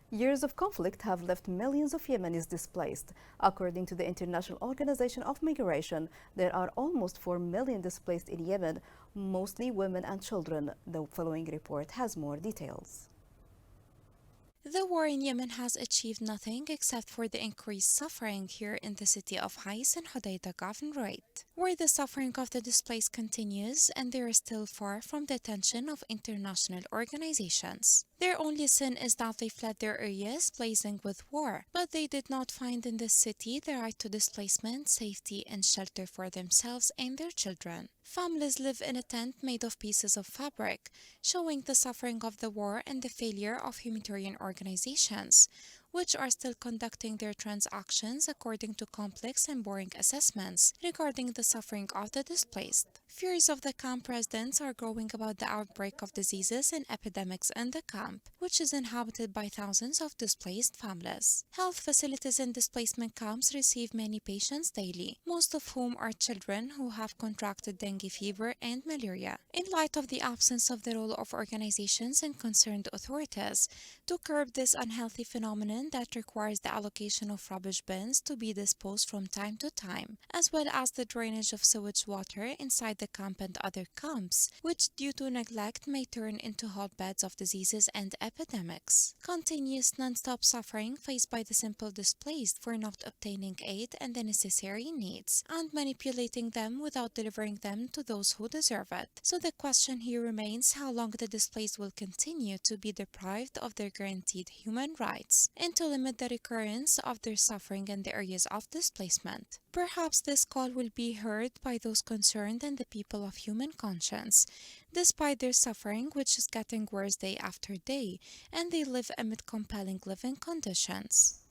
Years of conflict have left millions of Yemenis displaced. According to the International Organization of Migration, there are almost 4 million displaced in Yemen, mostly women and children. The following report has more details. The war in Yemen has achieved nothing except for the increased suffering here in the city of Hais and Hodeidah Governorate, where the suffering of the displaced continues and they are still far from the attention of international organizations. Their only sin is that they fled their areas blazing with war, but they did not find in this city the right to displacement, safety, and shelter for themselves and their children. Families live in a tent made of pieces of fabric, showing the suffering of the war and the failure of humanitarian organizations, which are still conducting their transactions according to complex and boring assessments regarding the suffering of the displaced. Fears of the camp residents are growing about the outbreak of diseases and epidemics in the camp, which is inhabited by thousands of displaced families. Health facilities in displacement camps receive many patients daily, most of whom are children who have contracted dengue fever and malaria. In light of the absence of the role of organizations and concerned authorities to curb this unhealthy phenomenon that requires the allocation of rubbish bins to be disposed from time to time, as well as the drainage of sewage water inside the camp and other camps, which due to neglect may turn into hotbeds of diseases and epidemics. Continuous non-stop suffering faced by the simple displaced for not obtaining aid and the necessary needs, and manipulating them without delivering them to those who deserve it. So the question here remains how long the displaced will continue to be deprived of their guaranteed human rights, and to limit the recurrence of their suffering in the areas of displacement. Perhaps this call will be heard by those concerned and the people of human conscience, despite their suffering, which is getting worse day after day, and they live amid compelling living conditions.